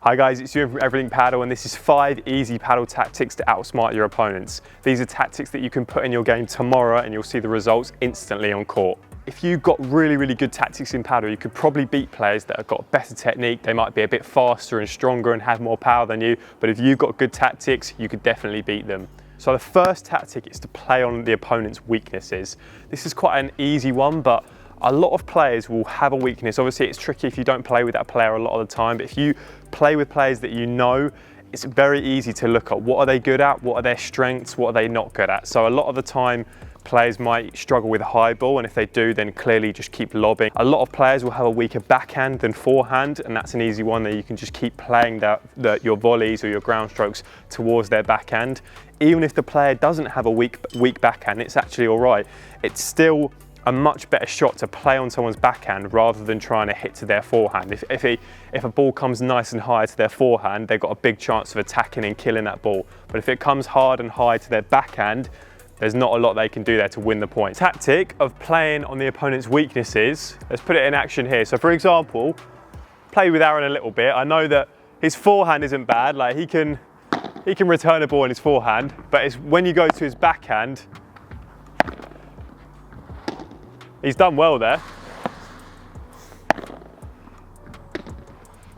Hi guys, it's Ewan from Everything Padel, and this is 5 easy paddle tactics to outsmart your opponents. These are tactics that you can put in your game tomorrow and you'll see the results instantly on court. If you've got really good tactics in paddle, you could probably beat players that have got better technique. They might be a bit faster and stronger and have more power than you, but if you've got good tactics, you could definitely beat them. So the first tactic is to play on the opponent's weaknesses. This is quite an easy one, but a lot of players will have a weakness. Obviously, it's tricky if you don't play with that player a lot of the time, but if you play with players that you know, it's very easy to look at what are they good at, what are their strengths, what are they not good at. So a lot of the time, players might struggle with high ball, and if they do, then clearly just keep lobbing. A lot of players will have a weaker backhand than forehand, and that's an easy one that you can just keep playing your volleys or your ground strokes towards their backhand. Even if the player doesn't have a weak backhand, it's actually all right. It's still a much better shot to play on someone's backhand rather than trying to hit to their forehand. If a ball comes nice and high to their forehand, they've got a big chance of attacking and killing that ball. But if it comes hard and high to their backhand, there's not a lot they can do there to win the point. Tactic of playing on the opponent's weaknesses, let's put it in action here. So for example, play with Aaron a little bit. I know that his forehand isn't bad, like he can return a ball in his forehand, but it's when you go to his backhand, he's done well there.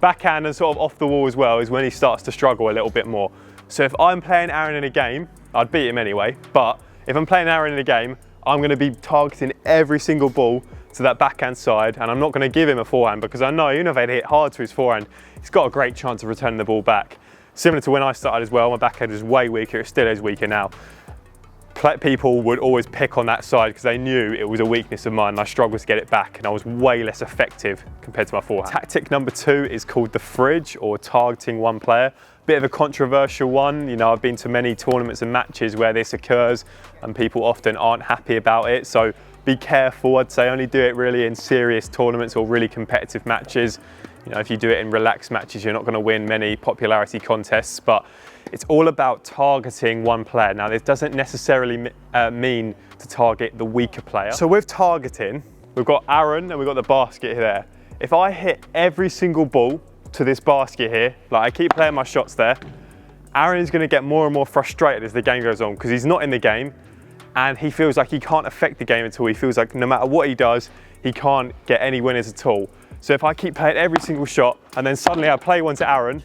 Backhand and sort of off the wall as well is when he starts to struggle a little bit more. So if I'm playing Aaron in a game, I'd beat him anyway, but if I'm playing Aaron in a game, I'm going to be targeting every single ball to that backhand side, and I'm not going to give him a forehand because I know even if I hit hard to his forehand, he's got a great chance of returning the ball back. Similar to when I started as well, my backhand was way weaker, it still is weaker now. People would always pick on that side because they knew it was a weakness of mine and I struggled to get it back, and I was way less effective compared to my forehand. Tactic number 2 is called the fridge, or targeting one player. Bit of a controversial one. You know, I've been to many tournaments and matches where this occurs and people often aren't happy about it. So be careful. I'd say only do it really in serious tournaments or really competitive matches. You know, if you do it in relaxed matches, you're not going to win many popularity contests, but it's all about targeting one player. Now, this doesn't necessarily mean to target the weaker player. So with targeting, we've got Aaron and we've got the basket there. If I hit every single ball to this basket here, like I keep playing my shots there, Aaron is going to get more and more frustrated as the game goes on because he's not in the game and he feels like he can't affect the game at all. He feels like no matter what he does, he can't get any winners at all. So if I keep playing every single shot and then suddenly I play one to Aaron,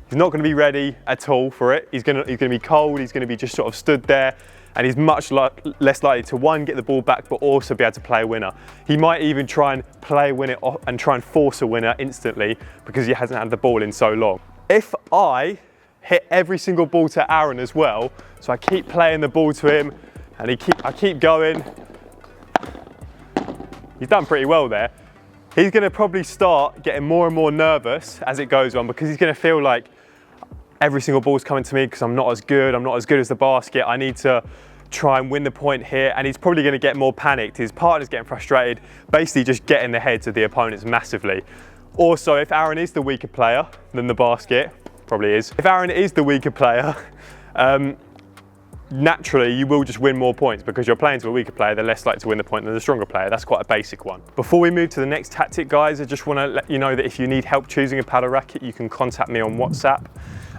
he's not going to be ready at all for it. He's going to be cold, he's going to be just sort of stood there, and he's much less likely to, one, get the ball back, but also be able to play a winner. He might even try and play a winner and try and force a winner instantly because he hasn't had the ball in so long. If I hit every single ball to Aaron as well, so I keep playing the ball to him and I keep going, he's done pretty well there. He's going to probably start getting more and more nervous as it goes on because he's going to feel like every single ball's coming to me because I'm not as good as the basket. I need to try and win the point here, and he's probably going to get more panicked. His partner's getting frustrated, basically just getting the heads of the opponents massively. Also, if Aaron is the weaker player than the basket, probably is. If Aaron is the weaker player, naturally you will just win more points because you're playing to a weaker player, they're less likely to win the point than the stronger player. That's quite a basic one. Before we move to the next tactic, guys, I just want to let you know that if you need help choosing a paddle racket, you can contact me on WhatsApp.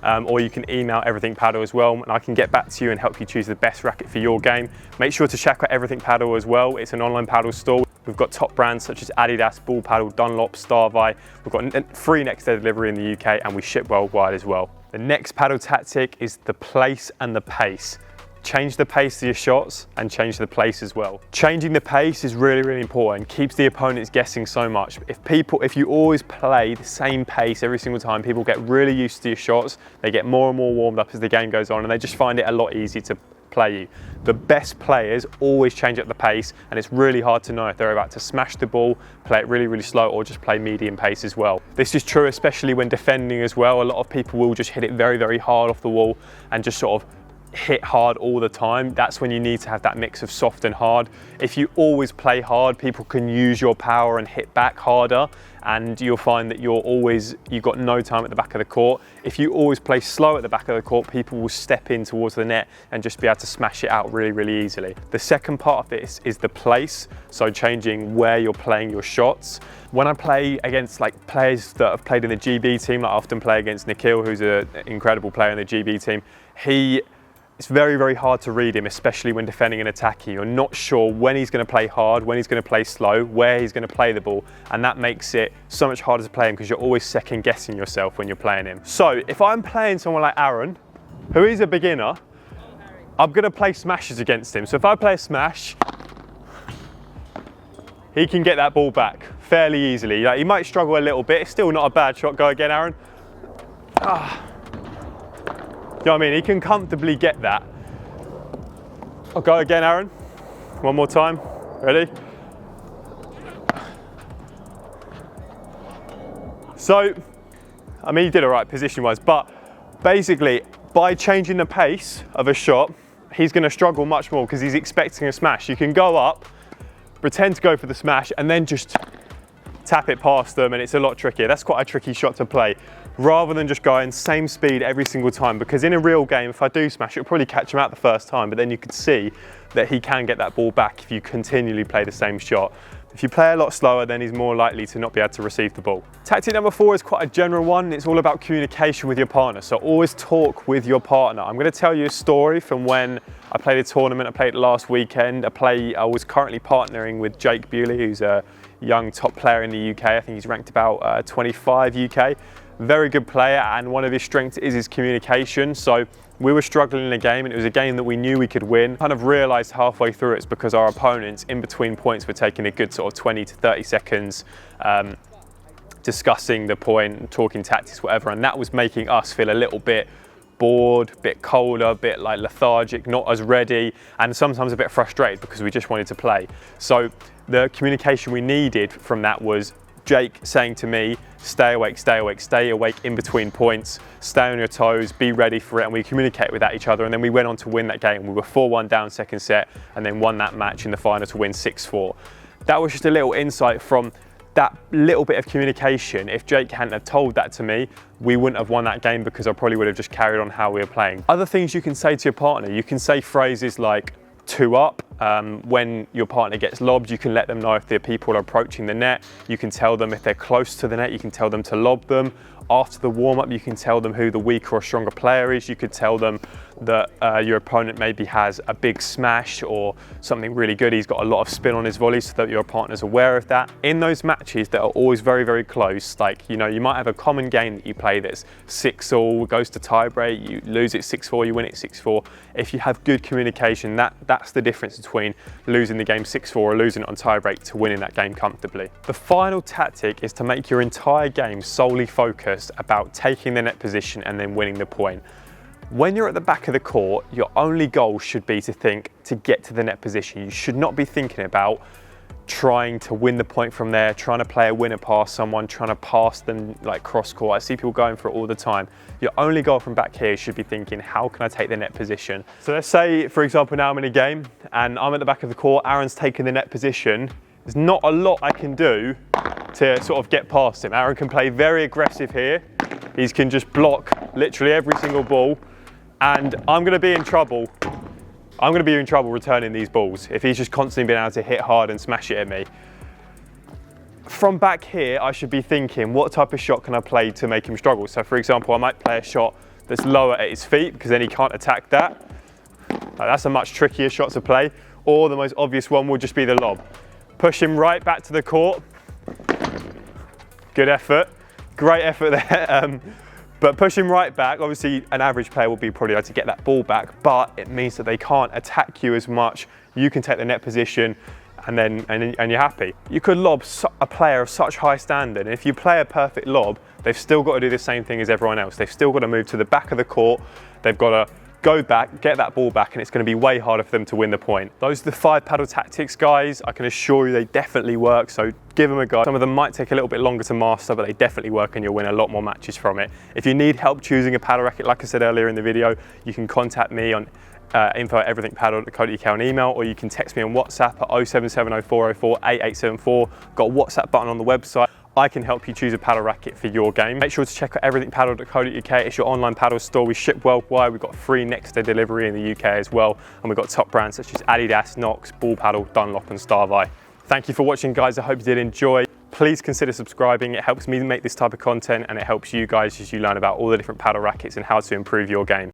Or you can email Everything Padel as well, and I can get back to you and help you choose the best racket for your game. Make sure to check out Everything Padel as well. It's an online paddle store. We've got top brands such as Adidas, Ball Paddle, Dunlop, Starvey. We've got free next day delivery in the UK, and we ship worldwide as well. The next paddle tactic is the place and the pace. Change the pace of your shots and change the place as well. Changing the pace is really important. Keeps the opponents guessing so much. If you always play the same pace every single time, people get really used to your shots. They get more and more warmed up as the game goes on, and they just find it a lot easier to play you. The best players always change up the pace, and it's really hard to know if they're about to smash the ball, play it really slow, or just play medium pace as well. This is true especially when defending as well. A lot of people will just hit it very hard off the wall and just sort of hit hard all the time. That's when you need to have that mix of soft and hard. If you always play hard, people can use your power and hit back harder, and you'll find that you've got no time at the back of the court. If you always play slow at the back of the court, people will step in towards the net and just be able to smash it out really, really easily. The second part of this is the place, so changing where you're playing your shots. When I play against like players that have played in the GB team, like I often play against Nikhil, who's an incredible player in the GB team, it's very, very hard to read him, especially when defending and attacking. You're not sure when he's going to play hard, when he's going to play slow, where he's going to play the ball, and that makes it so much harder to play him because you're always second guessing yourself when you're playing him. So if I'm playing someone like Aaron, who is a beginner, I'm going to play smashes against him. So if I play a smash, he can get that ball back fairly easily. Like, he might struggle a little bit. It's still not a bad shot. Go again, Aaron. You know what I mean? He can comfortably get that. I'll go again, Aaron. One more time. Ready? So, I mean, he did all right position-wise, but basically, by changing the pace of a shot, he's going to struggle much more because he's expecting a smash. You can go up, pretend to go for the smash, and then just tap it past them, and it's a lot trickier. That's quite a tricky shot to play, rather than just going same speed every single time, because in a real game, if I do smash, it'll probably catch him out the first time, but then you could see that he can get that ball back if you continually play the same shot. If you play a lot slower, then he's more likely to not be able to receive the ball. Tactic number 4 is quite a general one. It's all about communication with your partner. So always talk with your partner. I'm going to tell you a story from when I played a tournament. I played it last weekend. I was currently partnering with Jake Bewley, who's a young top player in the UK. I think he's ranked about 25 UK. Very good player, and one of his strengths is his communication. So we were struggling in a game, and it was a game that we knew we could win. Kind of realised halfway through it's because our opponents in between points were taking a good sort of 20 to 30 seconds discussing the point, talking tactics, whatever, and that was making us feel a little bit bored, a bit colder, a bit like lethargic, not as ready, and sometimes a bit frustrated because we just wanted to play. So the communication we needed from that was Jake saying to me, stay awake, stay awake, stay awake in between points, stay on your toes, be ready for it, and we communicate with each other, and then we went on to win that game. We were 4-1 down second set, and then won that match in the final to win 6-4. That was just a little insight from that little bit of communication. If Jake hadn't have told that to me, we wouldn't have won that game because I probably would have just carried on how we were playing. Other things you can say to your partner, you can say phrases like 2 up. When your partner gets lobbed, you can let them know if the people are approaching the net. You can tell them if they're close to the net, you can tell them to lob them. After the warm-up, you can tell them who the weaker or stronger player is. You could tell them that your opponent maybe has a big smash or something really good. He's got a lot of spin on his volley, so that your partner's aware of that. In those matches that are always very, very close, like, you know, you might have a common game that you play that's 6-all, goes to tiebreak, you lose it 6-4, you win it 6-4. If you have good communication, that's the difference between losing the game 6-4 or losing it on tiebreak to winning that game comfortably. The final tactic is to make your entire game solely focused about taking the net position and then winning the point. When you're at the back of the court, your only goal should be to get to the net position. You should not be thinking about trying to win the point from there, trying to play a winner pass someone, trying to pass them like cross court. I see people going for it all the time. Your only goal from back here should be thinking, how can I take the net position? So let's say, for example, now I'm in a game and I'm at the back of the court, Aaron's taking the net position. There's not a lot I can do to sort of get past him. Aaron can play very aggressive here. He can just block literally every single ball, and I'm going to be in trouble. I'm going to be in trouble returning these balls if he's just constantly being able to hit hard and smash it at me. From back here, I should be thinking, what type of shot can I play to make him struggle? So for example, I might play a shot that's lower at his feet because then he can't attack that. That's a much trickier shot to play. Or the most obvious one would just be the lob. Push him right back to the court. Good effort, great effort there. But push him right back. Obviously, an average player will be probably able to get that ball back, but it means that they can't attack you as much. You can take the net position, and you're happy. You could lob a player of such high standard, and if you play a perfect lob, they've still got to do the same thing as everyone else. They've still got to move to the back of the court. They've got to go back, get that ball back, and it's going to be way harder for them to win the point. Those are the 5 paddle tactics, guys. I can assure you they definitely work, so give them a go. Some of them might take a little bit longer to master, but they definitely work and you'll win a lot more matches from it. If you need help choosing a paddle racket, like I said earlier in the video, you can contact me on info@everythingpaddle.co.uk on email, or you can text me on WhatsApp at 0770 404 8874. Got a WhatsApp button on the website. I can help you choose a paddle racket for your game. Make sure to check out everythingpaddle.co.uk. It's your online paddle store. We ship worldwide. We've got free next day delivery in the UK as well. And we've got top brands such as Adidas, Knox, Ball Paddle, Dunlop and Starvi. Thank you for watching, guys. I hope you did enjoy. Please consider subscribing. It helps me make this type of content and it helps you guys as you learn about all the different paddle rackets and how to improve your game.